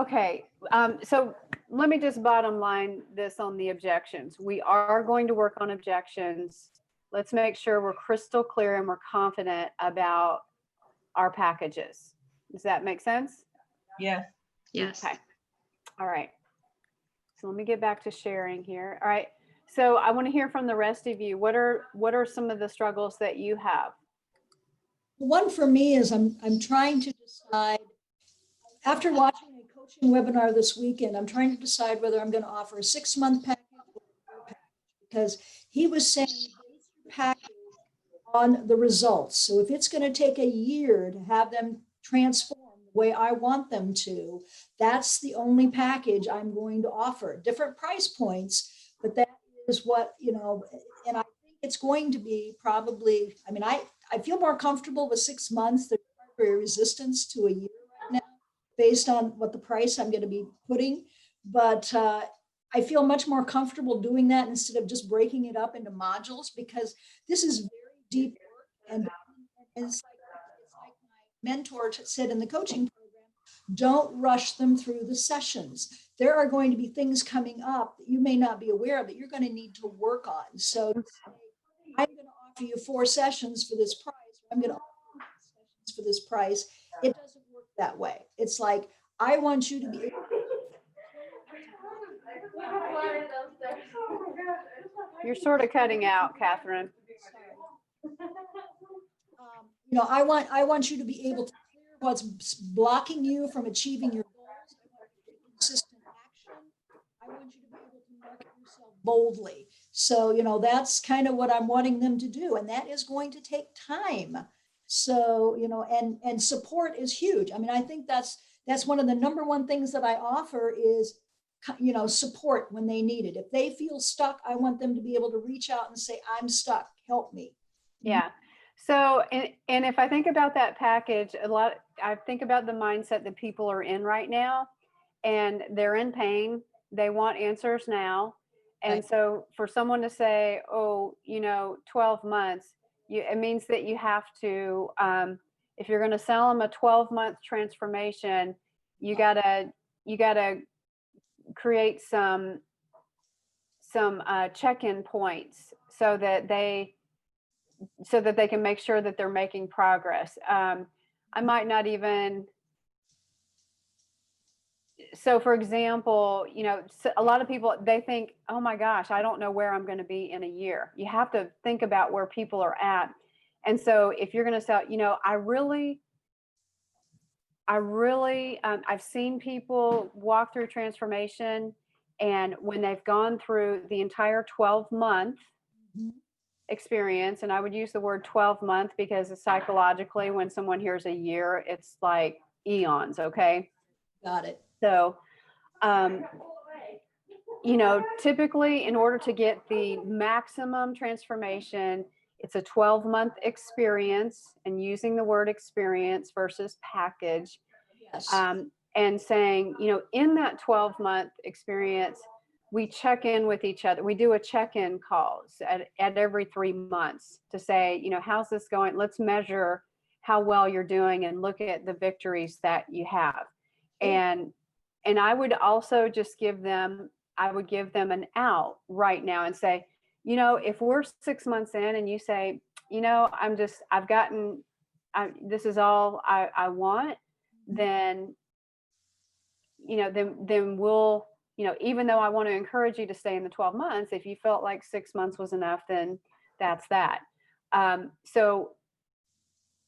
Okay, so let me just bottom line this on the objections. We are going to work on objections. Let's make sure we're crystal clear and we're confident about our packages. Does that make sense? Yes. Yes. Okay. All right. So let me get back to sharing here. All right. So I want to hear from the rest of you. What are some of the struggles that you have? One for me is I'm trying to decide, after watching a coaching webinar this weekend, I'm trying to decide whether I'm going to offer a 6-month package or a year package, because he was saying base your package on the results. So if it's going to take a year to have them transform the way I want them to, that's the only package I'm going to offer. Different price points, but that is what, and I think it's going to be probably, I mean, I feel more comfortable with 6 months. There's very resistance to a year right now based on what the price I'm going to be putting. But I feel much more comfortable doing that instead of just breaking it up into modules, because this is very deep work. And it's like my mentor said in the coaching program, don't rush them through the sessions. There are going to be things coming up that you may not be aware of that you're going to need to work on. So I'm going to offer you 4 sessions for this price. I'm going to offer you 4 sessions for this price. It doesn't work that way. It's like, I want you to be able to. You're sort of cutting out, Catherine. I want you to be able to clear what's blocking you from achieving your goals. I want you to take consistent action. I want you to be able to market yourself boldly. So, that's kind of what I'm wanting them to do. And that is going to take time. So, and support is huge. I mean, I think that's one of the number one things that I offer is, support when they need it. If they feel stuck, I want them to be able to reach out and say, I'm stuck, help me. Yeah. So, and if I think about that package, I think about the mindset that people are in right now, and they're in pain. They want answers now. And Right. so for someone to say, 12 months, it means that you have to, if you're going to sell them a 12-month transformation, you gotta create some check-in points so that they can make sure that they're making progress. I might not even, so for example, a lot of people, they think, oh my gosh, I don't know where I'm going to be in a year. You have to think about where people are at. And so if you're going to sell, I've seen people walk through transformation, and when they've gone through the entire 12-month experience, and I would use the word 12-month because psychologically, when someone hears a year, it's like eons. Okay. Got it. So, typically in order to get the maximum transformation, it's a 12-month experience, and using the word experience versus package. Yes. And saying, in that 12-month experience, we check in with each other. We do a check-in calls at every 3 months to say, how's this going? Let's measure how well you're doing and look at the victories that you have. And I would also just give them an out right now and say, if we're 6 months in and you say, this is all I want, then we'll, even though I want to encourage you to stay in the 12 months, if you felt like 6 months was enough, then that's that. So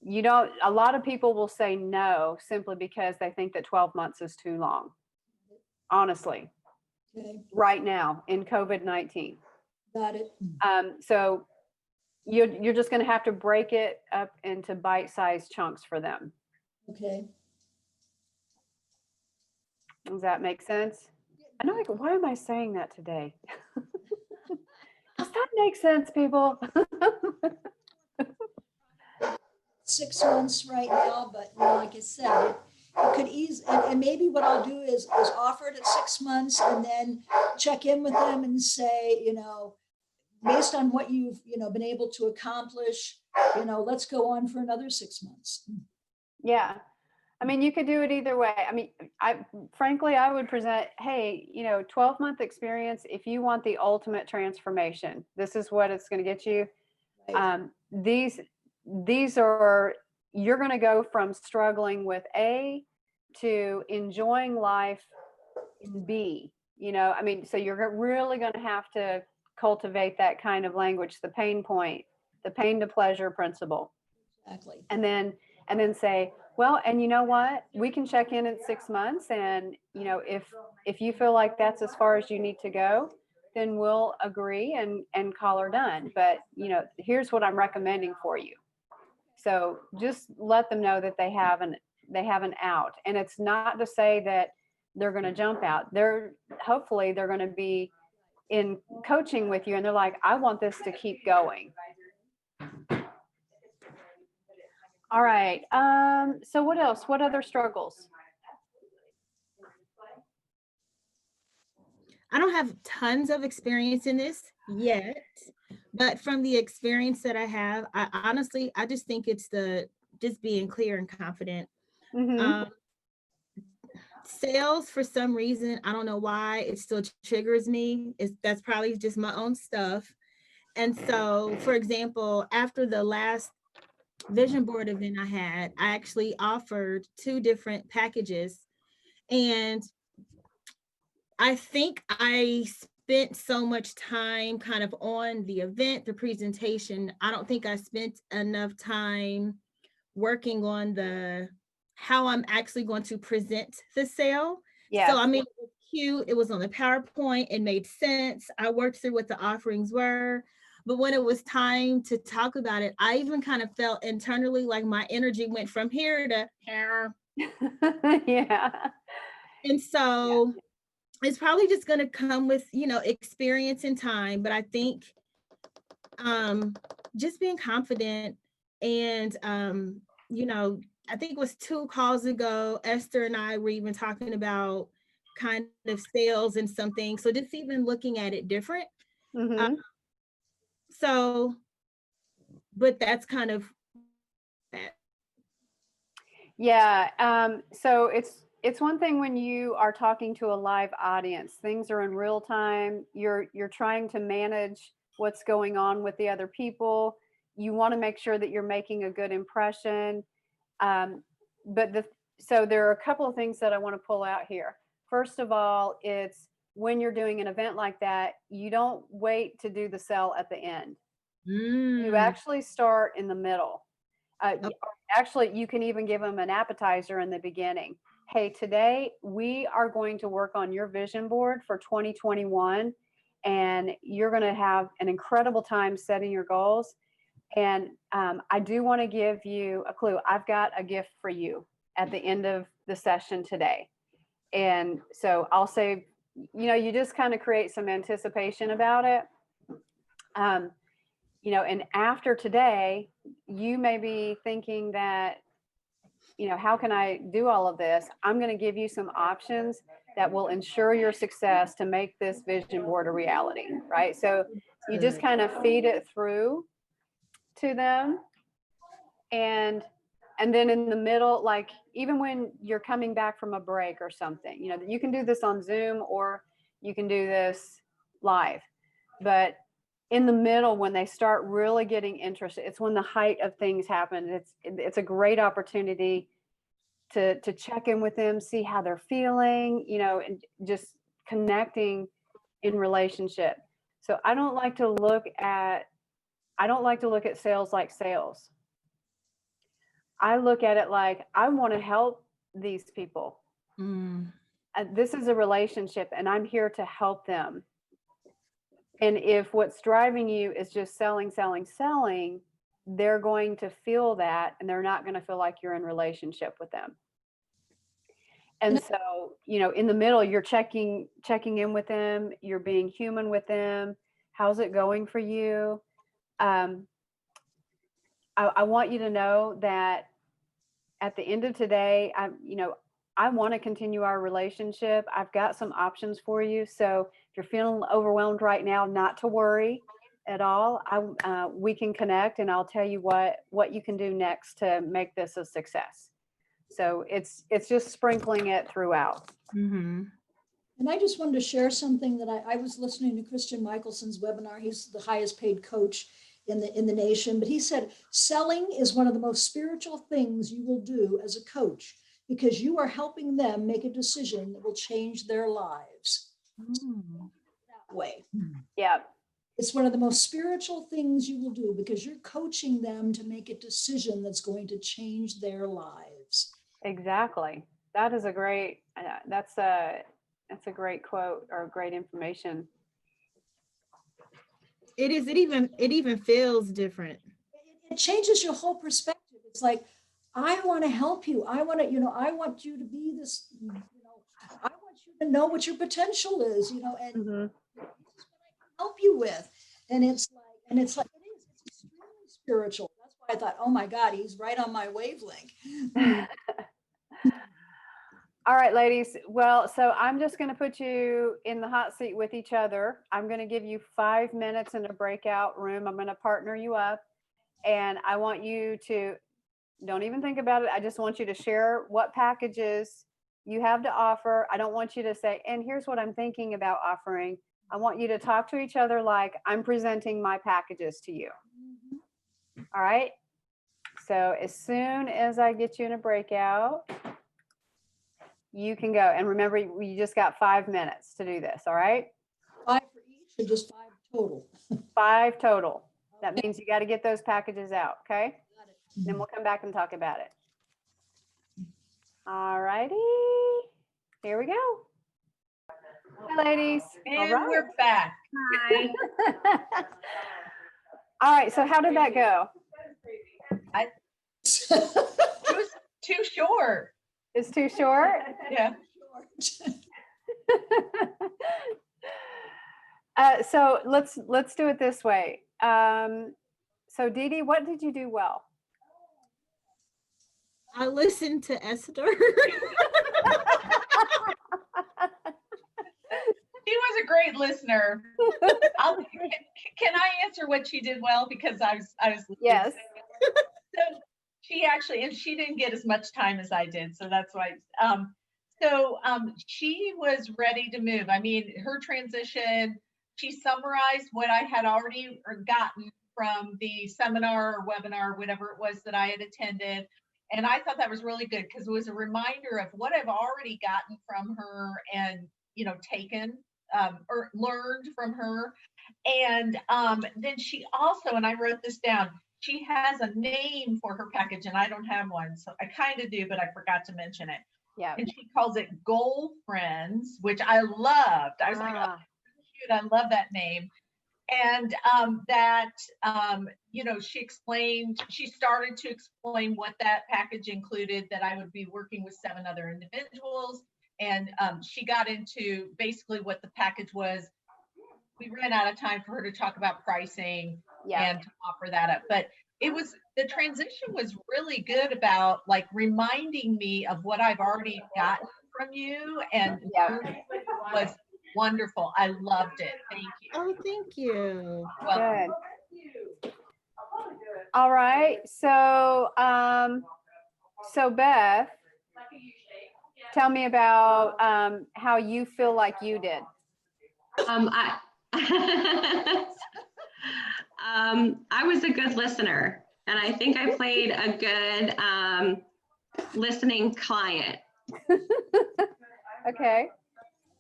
a lot of people will say no simply because they think that 12 months is too long. Honestly, Okay. right now in COVID-19. Got it. So you're just going to have to break it up into bite-sized chunks for them. Okay. Does that make sense? I know, why am I saying that today? Does that make sense, people? 6 months right now, but like I said, it could ease, and maybe what I'll do is offer it at 6 months and then check in with them and say, based on what you've, been able to accomplish, let's go on for another 6 months. Yeah. I mean, you could do it either way. I mean, frankly, I would present, hey, 12-month experience. If you want the ultimate transformation, this is what it's going to get you. Right. These are, you're going to go from struggling with A to enjoying life in B. I mean, so you're really going to have to cultivate that kind of language, the pain point, the pain to pleasure principle. Exactly. And then say, well, and you know what, we can check in 6 months, and if you feel like that's as far as you need to go, then we'll agree and call her done. But here's what I'm recommending for you. So just let them know that they have an out. And it's not to say that they're going to jump out. Hopefully they're going to be in coaching with you and they're like, I want this to keep going. All right. So what else? What other struggles? I don't have tons of experience in this yet, but from the experience that I have, I just think it's just being clear and confident. Mm-hmm. Sales, for some reason, I don't know why, it still triggers me. That's probably just my own stuff. And so, for example, after the last vision board event I had, I actually offered 2 different packages. And I think I spent so much time kind of on the event, the presentation. I don't think I spent enough time working on how I'm actually going to present the sale. Yes. So I mean, it was cute. It was on the PowerPoint. It made sense. I worked through what the offerings were. But when it was time to talk about it, I even kind of felt internally like my energy went from here to here. Yeah. And so it's probably just going to come with, experience and time. But I think just being confident and, I think it was 2 calls ago, Esther and I were even talking about kind of sales and something. So just even looking at it different. Mm-hmm. But that's kind of that. Yeah. So it's one thing when you are talking to a live audience, things are in real time. You're trying to manage what's going on with the other people. You want to make sure that you're making a good impression. So there are a couple of things that I want to pull out here. First of all, it's when you're doing an event like that, you don't wait to do the sell at the end. You actually start in the middle. Actually, you can even give them an appetizer in the beginning. Hey, today we are going to work on your vision board for 2021, and you're going to have an incredible time setting your goals. And I do want to give you a clue. I've got a gift for you at the end of the session today. And so I'll say, you just kind of create some anticipation about it. And after today, you may be thinking that, how can I do all of this? I'm going to give you some options that will ensure your success to make this vision board a reality, right? So you just kind of feed it through to them. And then in the middle, like even when you're coming back from a break or something, you can do this on Zoom or you can do this live. But in the middle, when they start really getting interested, it's when the height of things happen. It's a great opportunity to check in with them, see how they're feeling, and just connecting in relationship. So I don't like to look at sales like sales. I look at it like I want to help these people. This is a relationship and I'm here to help them. And if what's driving you is just selling, they're going to feel that and they're not going to feel like you're in relationship with them. And so, in the middle, you're checking in with them, you're being human with them. How's it going for you? I want you to know that at the end of today, I want to continue our relationship. I've got some options for you. So if you're feeling overwhelmed right now, not to worry at all. We can connect and I'll tell you what you can do next to make this a success. So it's just sprinkling it throughout. Mm-hmm. And I just wanted to share something that I was listening to Christian Michelson's webinar. He's the highest paid coach in the nation, but he said selling is one of the most spiritual things you will do as a coach, because you are helping them make a decision that will change their lives. That way. Yeah. It's one of the most spiritual things you will do, because you're coaching them to make a decision that's going to change their lives. Exactly. That is a great, that's a great quote or great information. It is. It even feels different. It changes your whole perspective. It's like, I want to help you. I want to, I want you to be this, I want you to know what your potential is, and Mhm. this is what I can help you with. And it's like, it's extremely spiritual. That's why I thought, oh my God, he's right on my wavelength. All right, ladies. Well, so I'm just going to put you in the hot seat with each other. I'm going to give you 5 minutes in a breakout room. I'm going to partner you up, and I want you to, don't even think about it. I just want you to share what packages you have to offer. I don't want you to say, and here's what I'm thinking about offering. I want you to talk to each other like I'm presenting my packages to you. All right. So as soon as I get you in a breakout, you can go. And remember, you just got 5 minutes to do this. All right. 5 for each, or just 5 total? 5 total. That means you got to get those packages out. Okay. Got it. Then we'll come back and talk about it. All righty. Here we go. Hi, ladies. And we're back. Hi. All right. So how did that go? It was too short. It's too short. Yeah. So let's do it this way. So Dee Dee, what did you do well? I listened to Esther. She was a great listener. Can I answer what she did well? Because I was listening. Yes. So she actually, and she didn't get as much time as I did, so that's why. She was ready to move. I mean, her transition, she summarized what I had already gotten from the seminar or webinar, whatever it was that I had attended. And I thought that was really good, because it was a reminder of what I've already gotten from her and, taken or learned from her. And then she also, and I wrote this down, she has a name for her package, and I don't have one. So I kind of do, but I forgot to mention it. Yeah. And she calls it Goal Friends, which I loved. I was like, oh, cute. I love that name. And she started to explain what that package included, that I would be working with 7 other individuals. And she got into basically what the package was. We ran out of time for her to talk about pricing and to offer that up. But the transition was really good about like reminding me of what I've already gotten from you, and was wonderful. I loved it. Thank you. Oh, thank you. Good. All right. So, so Beth, tell me about how you feel like you did. I was a good listener, and I think I played a good listening client. Okay.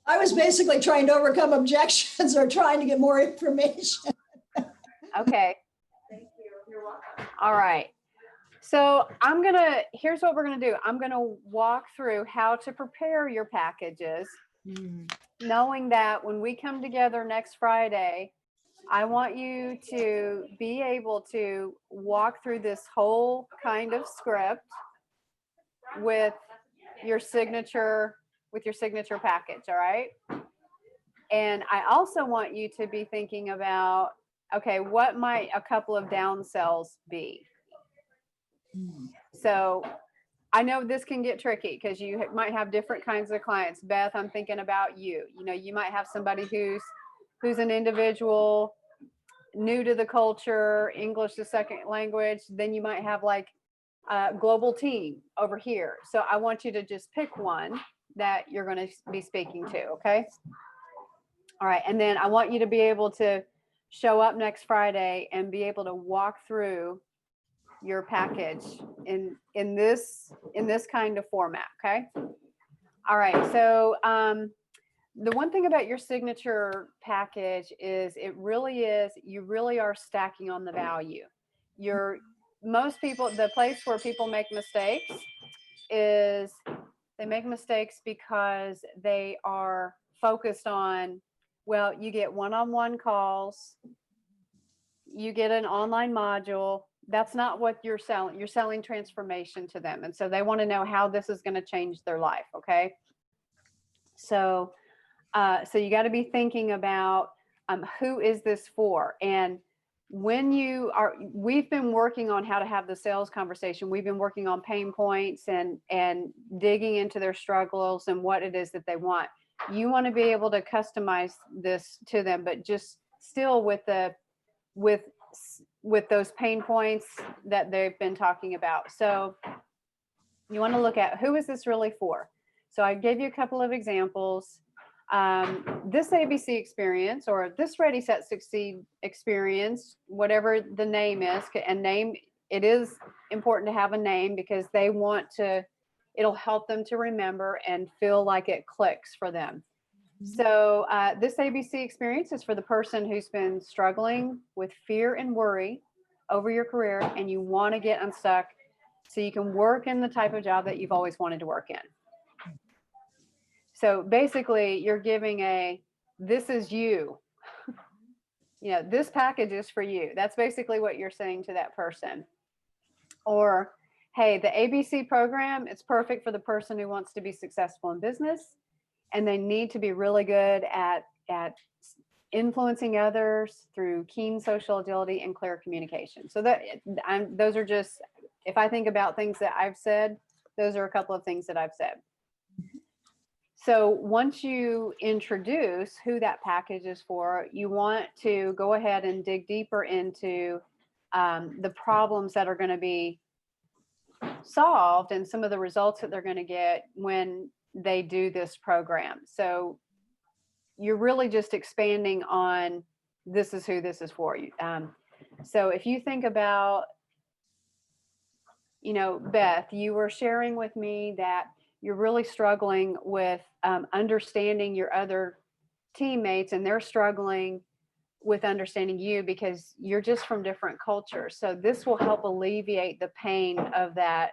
I was basically trying to overcome objections or trying to get more information. Okay. Thank you. You're welcome. All right. So here's what we're going to do. I'm going to walk through how to prepare your packages, knowing that when we come together next Friday, I want you to be able to walk through this whole kind of script with your signature package. All right. And I also want you to be thinking about, okay, what might a couple of downsells be? So I know this can get tricky because you might have different kinds of clients. Beth, I'm thinking about you. You might have somebody who's an individual new to the culture, English the second language. Then you might have like global team over here. So I want you to just pick one that you're going to be speaking to. Okay. All right. And then I want you to be able to show up next Friday and be able to walk through your package in this kind of format. Okay. All right. So the one thing about your signature package is you really are stacking on the value. Most people, the place where people make mistakes is they make mistakes because they are focused on, well, you get one-on-one calls, you get an online module. That's not what you're selling. You're selling transformation to them. And so they want to know how this is going to change their life. Okay. So you got to be thinking about who is this for? And we've been working on how to have the sales conversation. We've been working on pain points and digging into their struggles and what it is that they want. You want to be able to customize this to them, but just still with those pain points that they've been talking about. So you want to look at who is this really for? So I gave you a couple of examples. This ABC experience or this Ready, Set, Succeed experience, whatever the name is, it is important to have a name because it'll help them to remember and feel like it clicks for them. So this ABC experience is for the person who's been struggling with fear and worry over your career and you want to get unstuck so you can work in the type of job that you've always wanted to work in. So basically you're giving this is you. This package is for you. That's basically what you're saying to that person. Or, hey, the ABC program, it's perfect for the person who wants to be successful in business and they need to be really good at influencing others through keen social agility and clear communication. So those are just, if I think about things that I've said, those are a couple of things that I've said. So once you introduce who that package is for, you want to go ahead and dig deeper into the problems that are going to be solved and some of the results that they're going to get when they do this program. So you're really just expanding on this is who this is for. So if you think about, Beth, you were sharing with me that you're really struggling with understanding your other teammates and they're struggling with understanding you because you're just from different cultures. So this will help alleviate the pain of that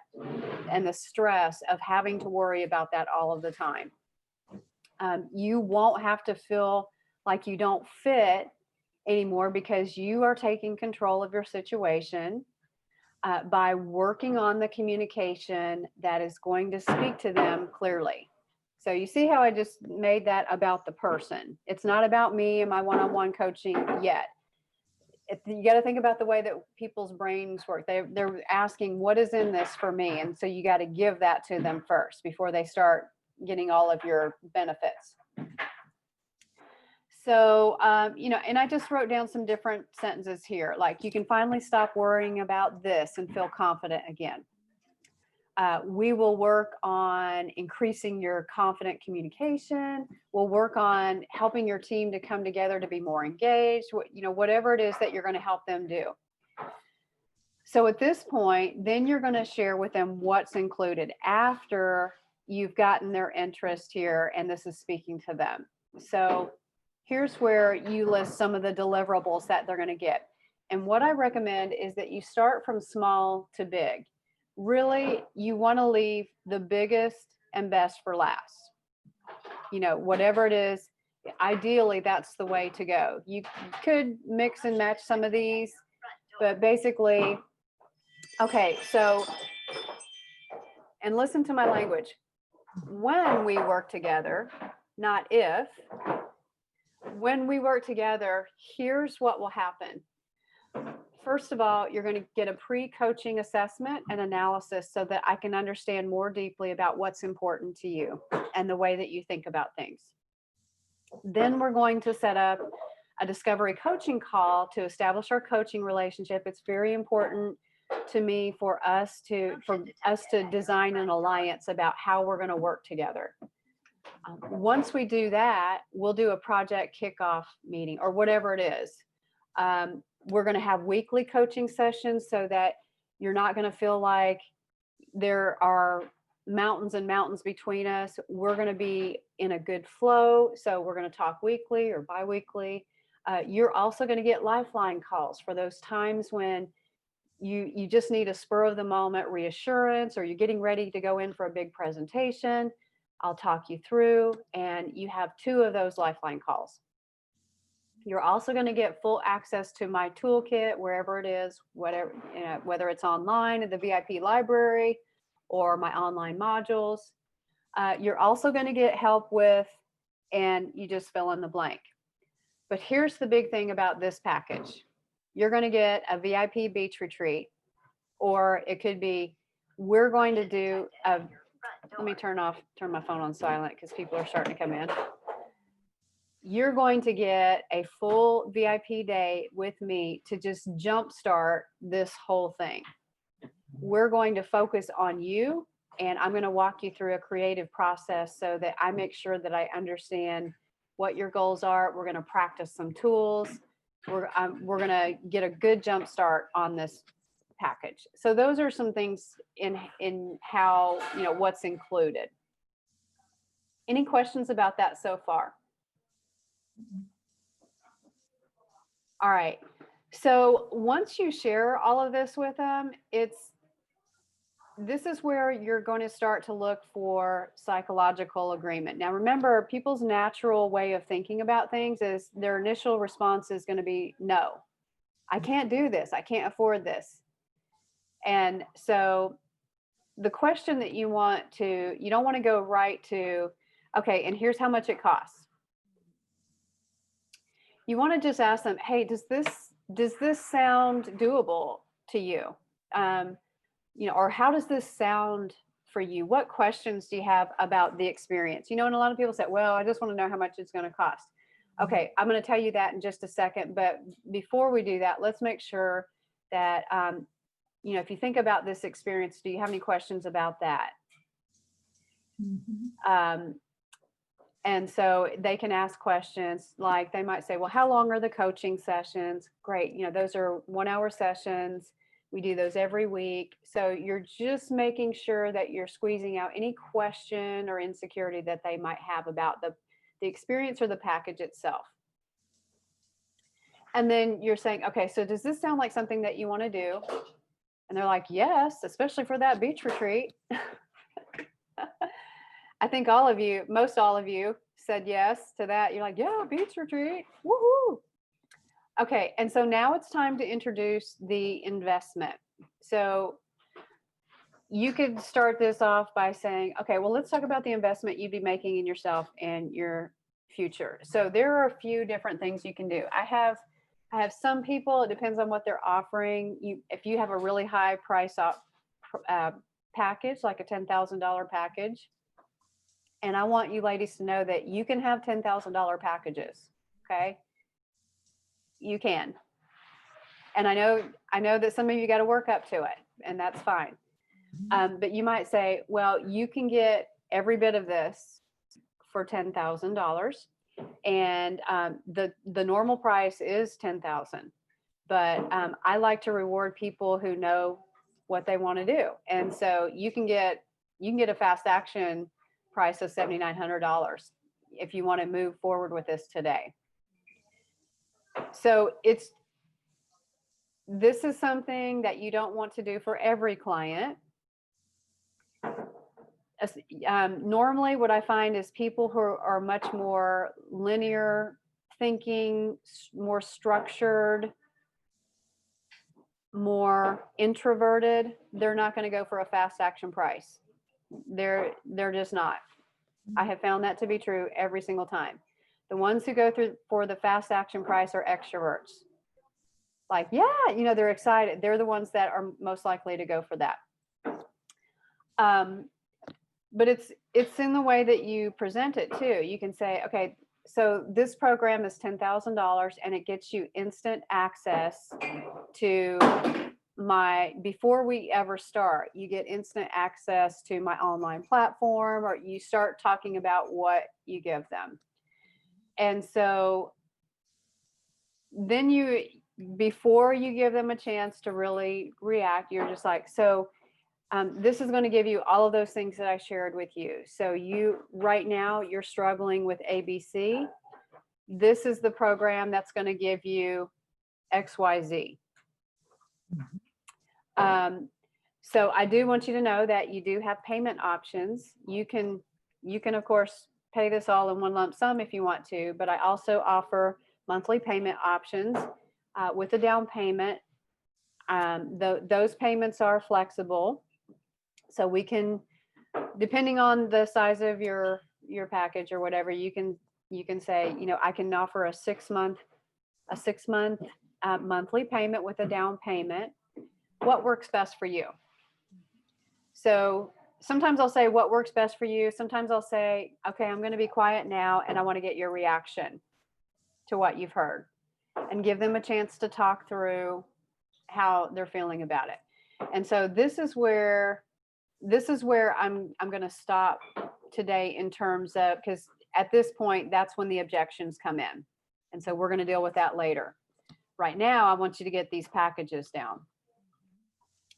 and the stress of having to worry about that all of the time. You won't have to feel like you don't fit anymore because you are taking control of your situation by working on the communication that is going to speak to them clearly. So you see how I just made that about the person. It's not about me and my one-on-one coaching yet. You got to think about the way that people's brains work. They're asking, what is in this for me? And so you got to give that to them first before they start getting all of your benefits. So, and I just wrote down some different sentences here, like you can finally stop worrying about this and feel confident again. We will work on increasing your confident communication. We'll work on helping your team to come together to be more engaged, whatever it is that you're going to help them do. So at this point, then you're going to share with them what's included after you've gotten their interest here and this is speaking to them. So here's where you list some of the deliverables that they're going to get. And what I recommend is that you start from small to big. Really, you want to leave the biggest and best for last. Whatever it is, ideally, that's the way to go. You could mix and match some of these, but basically, okay, so, and listen to my language. When we work together, not if, when we work together, here's what will happen. First of all, you're going to get a pre-coaching assessment and analysis so that I can understand more deeply about what's important to you and the way that you think about things. Then we're going to set up a discovery coaching call to establish our coaching relationship. It's very important to me for us to design an alliance about how we're going to work together. Once we do that, we'll do a project kickoff meeting or whatever it is. We're going to have weekly coaching sessions so that you're not going to feel like there are mountains and mountains between us. We're going to be in a good flow. So we're going to talk weekly or bi-weekly. You're also going to get lifeline calls for those times when you just need a spur of the moment reassurance, or you're getting ready to go in for a big presentation. I'll talk you through, and you have 2 of those lifeline calls. You're also going to get full access to my toolkit wherever it is, whatever, whether it's online at the VIP library or my online modules. You're also going to get help with, and you just fill in the blank. But here's the big thing about this package. You're going to get a VIP beach retreat, or it could be, we're going to do a, let me turn my phone on silent because people are starting to come in. You're going to get a full VIP day with me to just jumpstart this whole thing. We're going to focus on you, and I'm going to walk you through a creative process so that I make sure that I understand what your goals are. We're going to practice some tools. We're going to get a good jump start on this package. So those are some things in how, what's included. Any questions about that so far? All right. So once you share all of this with them, this is where you're going to start to look for psychological agreement. Now, remember, people's natural way of thinking about things is their initial response is going to be, no, I can't do this. I can't afford this. And so the question that you don't want to go right to, okay, and here's how much it costs. You want to just ask them, hey, does this sound doable to you? Or how does this sound for you? What questions do you have about the experience? And a lot of people say, well, I just want to know how much it's going to cost. Okay, I'm going to tell you that in just a second. But before we do that, let's make sure that, if you think about this experience, do you have any questions about that? Mm-hmm. And so they can ask questions like, they might say, well, how long are the coaching sessions? Great. Those are 1-hour sessions. We do those every week. So you're just making sure that you're squeezing out any question or insecurity that they might have about the experience or the package itself. And then you're saying, okay, so does this sound like something that you want to do? And they're like, yes, especially for that beach retreat. I think most all of you said yes to that. You're like, yeah, beach retreat. Woohoo. Okay, and so now it's time to introduce the investment. So you could start this off by saying, okay, well, let's talk about the investment you'd be making in yourself and your future. So there are a few different things you can do. I have some people, it depends on what they're offering. If you have a really high price package, like a $10,000 package, and I want you ladies to know that you can have $10,000 packages, okay? You can. And I know that some of you got to work up to it, and that's fine. But you might say, well, you can get every bit of this for $10,000. And the normal price is $10,000. But I like to reward people who know what they want to do. And so you can get a fast action price of $7,900 if you want to move forward with this today. So this is something that you don't want to do for every client. Normally what I find is people who are much more linear thinking, more structured, more introverted, they're not going to go for a fast action price. They're just not. I have found that to be true every single time. The ones who go through for the fast action price are extroverts. Like, yeah, they're excited. They're the ones that are most likely to go for that. But it's in the way that you present it too. You can say, okay, so this program is $10,000 and it gets you instant access to before we ever start, you get instant access to my online platform, or you start talking about what you give them. And so then before you give them a chance to really react, you're just like, so this is going to give you all of those things that I shared with you. So right now you're struggling with ABC. This is the program that's going to give you XYZ. So I do want you to know that you do have payment options. You can of course pay this all in one lump sum if you want to, but I also offer monthly payment options with a down payment. Those payments are flexible. So we can, depending on the size of your package or whatever, you can say, I can offer a 6 month monthly payment with a down payment. What works best for you? So sometimes I'll say what works best for you. Sometimes I'll say, okay, I'm going to be quiet now and I want to get your reaction to what you've heard, and give them a chance to talk through how they're feeling about it. And so this is where I'm going to stop today in terms of, because at this point, that's when the objections come in. And so we're going to deal with that later. Right now, I want you to get these packages down.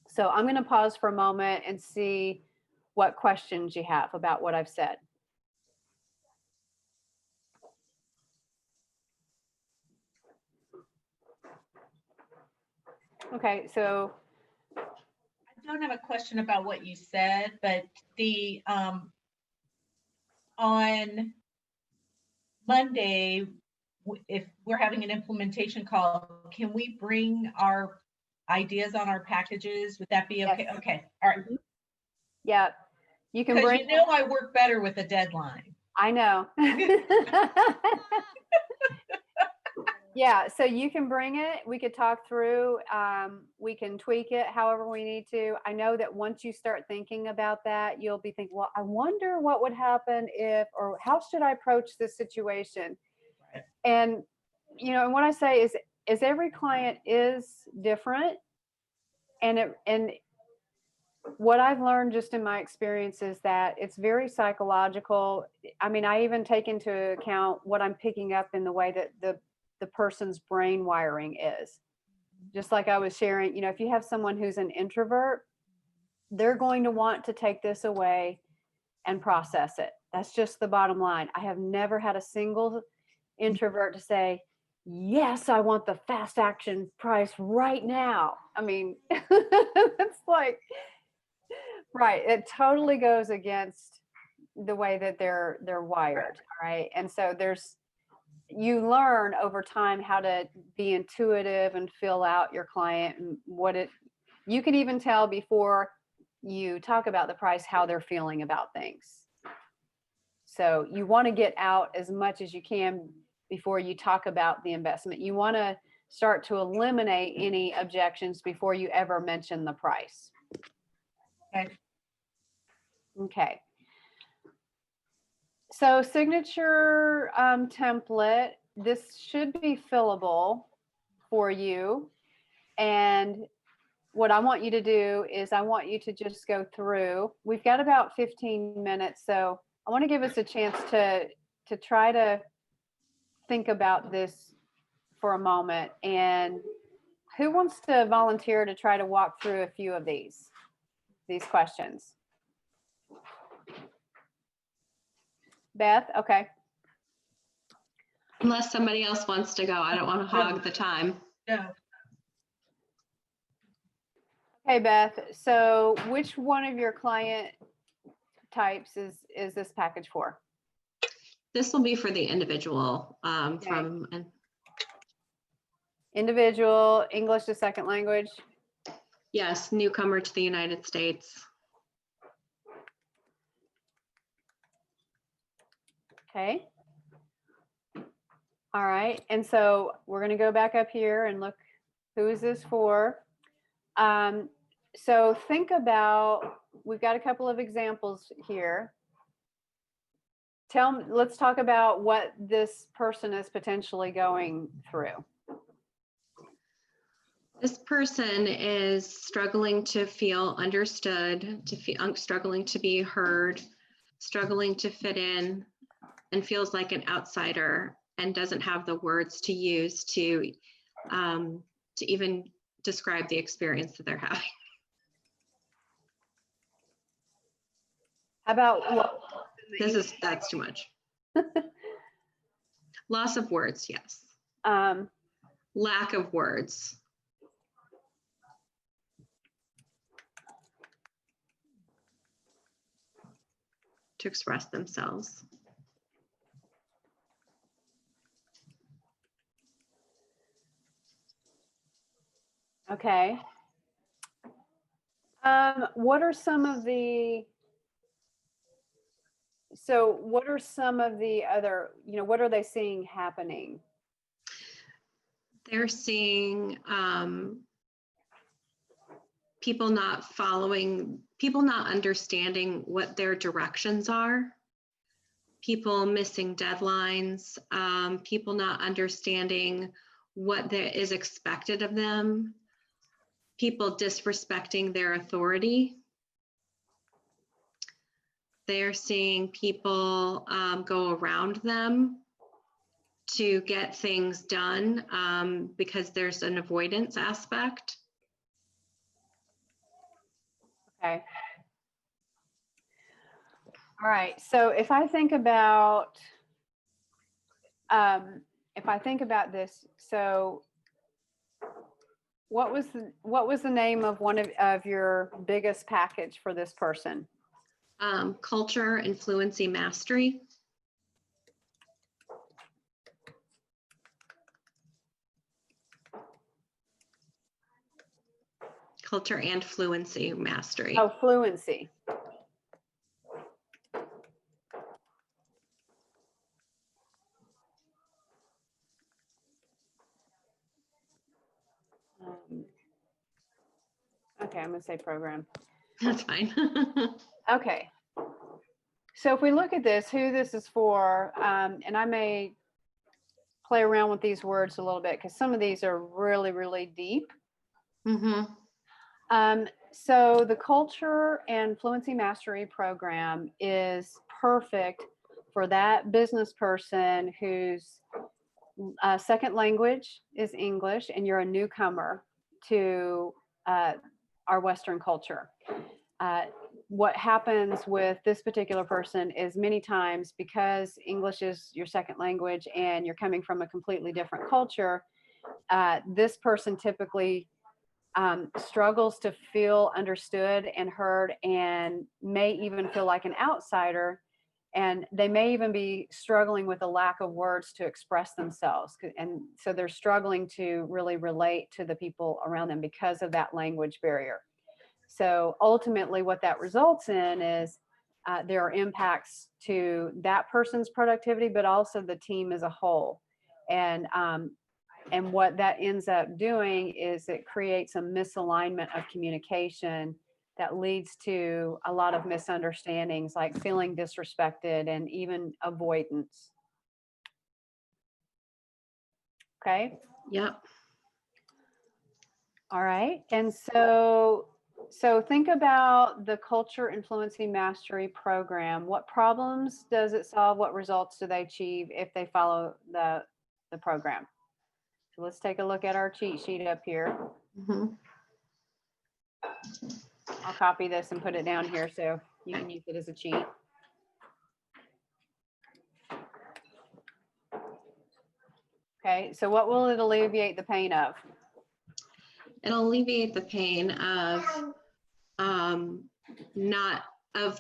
So I'm going to pause for a moment and see what questions you have about what I've said. Okay, so I don't have a question about what you said, but the on Monday, if we're having an implementation call, can we bring our ideas on our packages? Would that be okay? Yes. Okay, all right. Yeah, you can Because bring. I work better with a deadline. I know. Yeah, so you can bring it. We could talk through. We can tweak it however we need to. I know that once you start thinking about that, you'll be thinking, well, I wonder what would happen if, or how should I approach this situation? Right. And, and what I say is every client is different. And what I've learned just in my experience is that it's very psychological. I mean, I even take into account what I'm picking up in the way that the person's brain wiring is. Just like I was sharing, if you have someone who's an introvert, they're going to want to take this away and process it. That's just the bottom line. I have never had a single introvert to say, yes, I want the fast action price right now. I mean, it's like, right. It totally goes against the way that they're wired. Right. And so you learn over time how to be intuitive and fill out your client and you can even tell before you talk about the price, how they're feeling about things. So you want to get out as much as you can before you talk about the investment. You want to start to eliminate any objections before you ever mention the price. Okay. So signature template, this should be fillable for you. And what I want you to do is I want you to just go through. We've got about 15 minutes, so I want to give us a chance to try to think about this for a moment. And who wants to volunteer to try to walk through a few of these questions? Beth, okay. Unless somebody else wants to go. I don't want to hog the time. No. Okay, Beth. So which one of your client types is this package for? This will be for the individual Okay. Individual, English as second language? Yes, newcomer to the United States. Okay. All right. And so we're going to go back up here and look, who is this for? So think about, we've got a couple of examples here. Let's talk about what this person is potentially going through. This person is struggling to feel understood, struggling to be heard, struggling to fit in, and feels like an outsider and doesn't have the words to use to even describe the experience that they're having. How about That's too much. Loss of words, yes. Lack of words. To express themselves. okay. What are some of the other, what are they seeing happening? They're seeing people not understanding what their directions are, people missing deadlines, people not understanding what is expected of them, people disrespecting their authority. They're seeing people go around them to get things done because there's an avoidance aspect. Okay. All right. So if I think about this, so what was the name of one of your biggest package for this person? Culture and fluency mastery. Culture and fluency mastery. Oh, fluency. Okay, I'm going to say program. That's fine. Okay. So if we look at this, who this is for, and I may play around with these words a little bit because some of these are really, really deep. Mm-hmm. So the Culture and Fluency Mastery Program is perfect for that business person whose second language is English and you're a newcomer to our Western culture. What happens with this particular person is many times because English is your second language and you're coming from a completely different culture, this person typically struggles to feel understood and heard and may even feel like an outsider. And they may even be struggling with a lack of words to express themselves. And so they're struggling to really relate to the people around them because of that language barrier. So ultimately what that results in is there are impacts to that person's productivity, but also the team as a whole. And what that ends up doing is it creates a misalignment of communication that leads to a lot of misunderstandings, like feeling disrespected and even avoidance. Okay. Yep. All right. And so think about the Culture and Fluency Mastery Program. What problems does it solve? What results do they achieve if they follow the program? So let's take a look at our cheat sheet up here. Mm-hmm. I'll copy this and put it down here so you can use it as a cheat. Okay, so what will it alleviate the pain of? It'll alleviate the pain of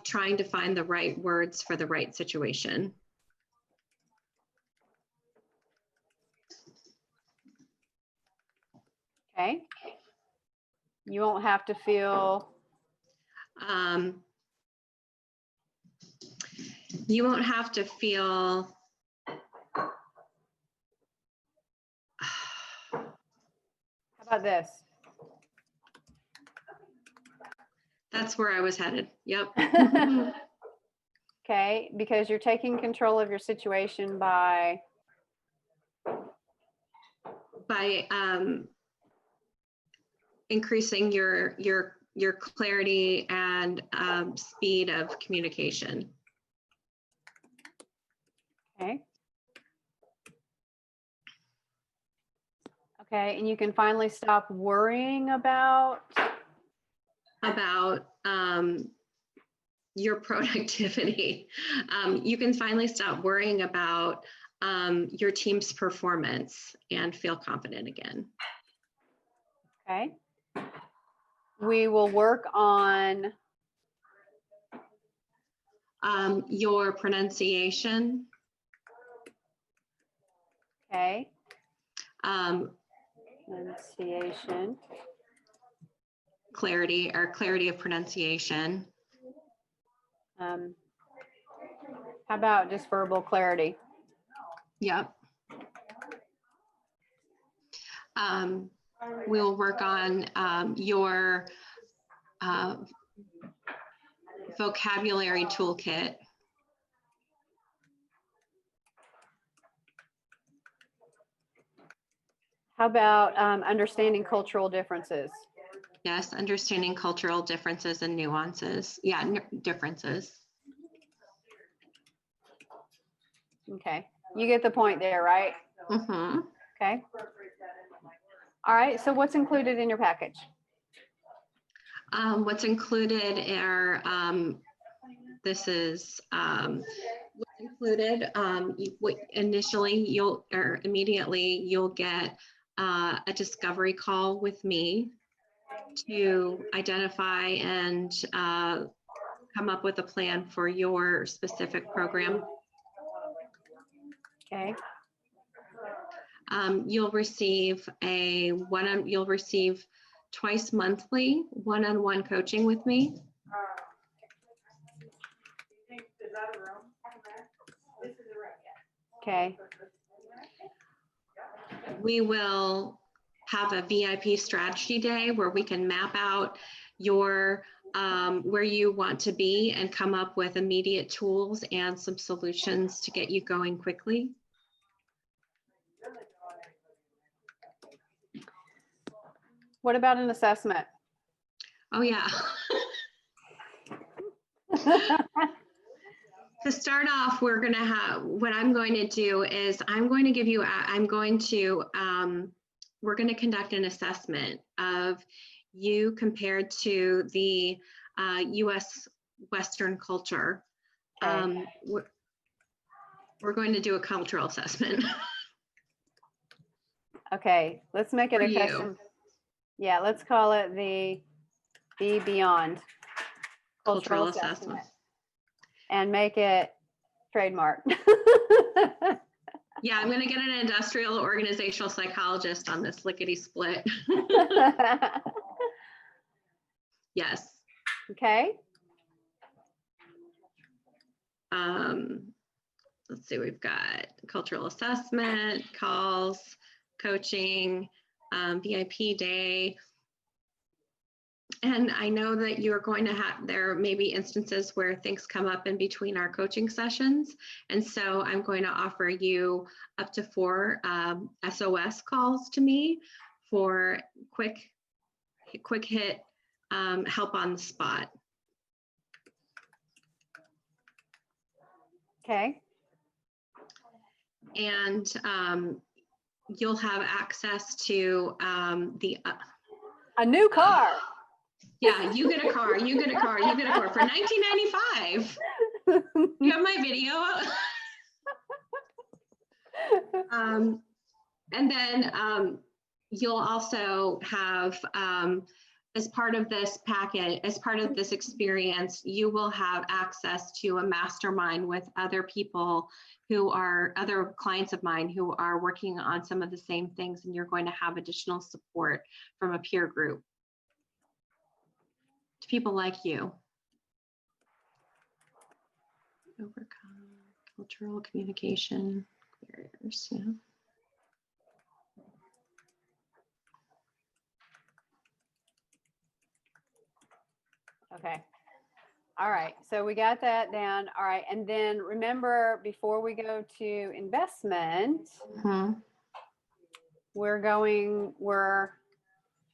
trying to find the right words for the right situation. Okay. You won't have to feel. You won't have to feel. How about this? That's where I was headed. Yep. Okay, because you're taking control of your situation by increasing your clarity and speed of communication. Okay. Okay, and you can finally stop worrying about your productivity. You can finally stop worrying about your team's performance and feel confident again. Okay. We will work on your pronunciation. okay. Pronunciation. Clarity of pronunciation. How about just verbal clarity? Yep. We'll work on your vocabulary toolkit. How about understanding cultural differences? Yes, understanding cultural differences and nuances. Yeah, differences. Okay, you get the point there, right? Mm-hmm. Okay. All right, so what's included in your package? What's included are, this is what's included. Initially, immediately you'll get a discovery call with me to identify and come up with a plan for your specific program. Okay. You'll receive twice monthly one-on-one coaching with me. Okay. We will have a VIP strategy day where we can map out your where you want to be and come up with immediate tools and some solutions to get you going quickly. What about an assessment? Oh yeah. To start off, we're going to have, what I'm going to do is we're going to conduct an assessment of you compared to the US Western culture. Okay. We're going to do a cultural assessment. Okay, let's make it For a you. custom. Yeah, let's call it the Be Beyond Cultural assessment. And make it trademark. Yeah, I'm going to get an industrial organizational psychologist on this lickety split. Yes. Okay. Let's see, we've got cultural assessment, calls, coaching, VIP day. And I know that you're going to have, there may be instances where things come up in between our coaching sessions. And so I'm going to offer you up to 4 SOS calls to me for quick hit help on the spot. Okay. And you'll have access to A new car. Yeah, you get a car, you get a car, you get a car for $19.95. You have my video. And then you'll also have, as part of this packet, as part of this experience, you will have access to a mastermind with other people who are other clients of mine who are working on some of the same things, and you're going to have additional support from a peer group. To people like you. Overcome cultural communication barriers, yeah. Okay. All right. So we got that down. All right. And then remember, before we go to investment, Mm-hmm. we're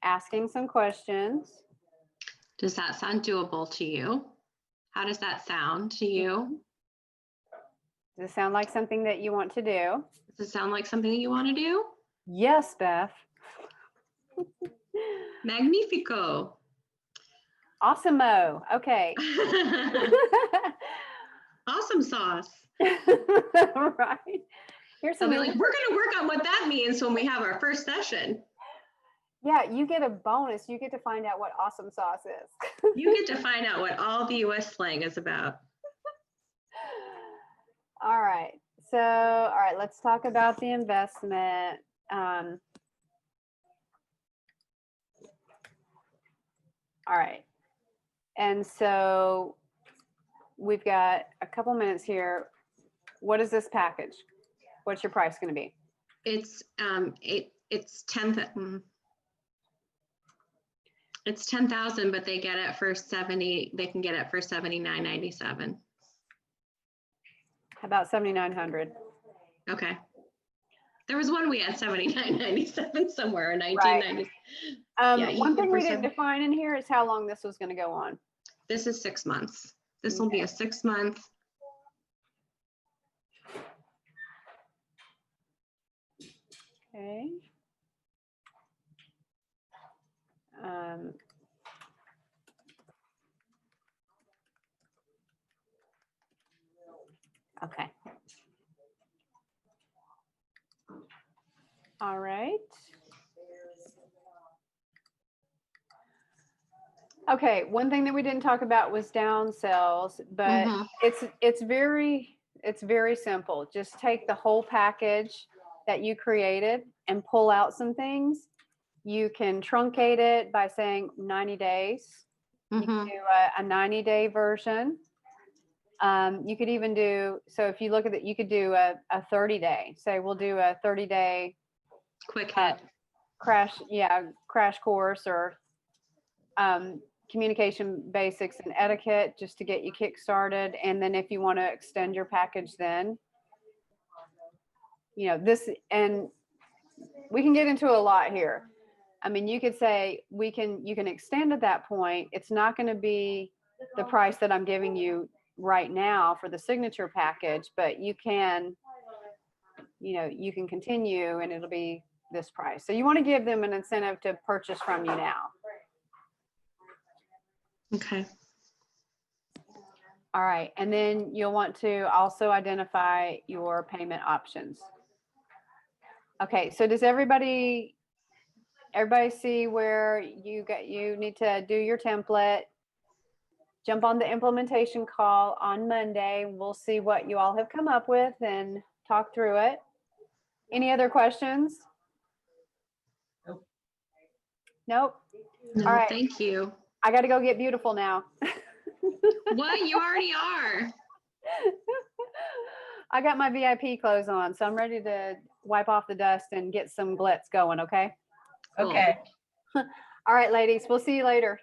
asking some questions. Does that sound doable to you? How does that sound to you? Does it sound like something that you want to do? Does it sound like something that you want to do? Yes, Beth. Magnifico. Awesome-o. Okay. Awesome sauce. Right. Here's I'll some be like, we're going to work on what that means when we have our first session. Yeah, you get a bonus. You get to find out what awesome sauce is. You get to find out what all the US slang is about. All right. So, all right, let's talk about the investment. All right. And so we've got a couple minutes here. What is this package? What's your price going to be? It's it's 10,000, but they get it for 70. They can get it for $79.97. How about 7,900? Okay. There was one we had $79.97 somewhere in 1990. Yeah, you One can thing we for didn't define in here is how long this was going to go on. This is 6 months. This will be a 6-month. Okay. Okay. All right. Okay, one thing that we didn't talk about was down sells, but Mhm. it's very simple. Just take the whole package that you created and pull out some things. You can truncate it by saying 90 days. You can Mhm. do a 90-day version. You could even do, so if you look at it, you could do a 30-day. Say we'll do a 30-day Quick hit. crash course or communication basics and etiquette just to get you kick-started. And then if you want to extend your package, then, this, and we can get into a lot here. I mean, you could say you can extend at that point. It's not going to be the price that I'm giving you right now for the signature package, but you can continue and it'll be this price. So you want to give them an incentive to purchase from you now. Okay. All right. And then you'll want to also identify your payment options. Okay. So does everybody see where you need to do your template? Jump on the implementation call on Monday. We'll see what you all have come up with and talk through it. Any other questions? Nope. No, All right. thank you. I got to go get beautiful now. What? You already are. I got my VIP clothes on, so I'm ready to wipe off the dust and get some glitz going, okay? Cool. Okay. All right, ladies, we'll see you later.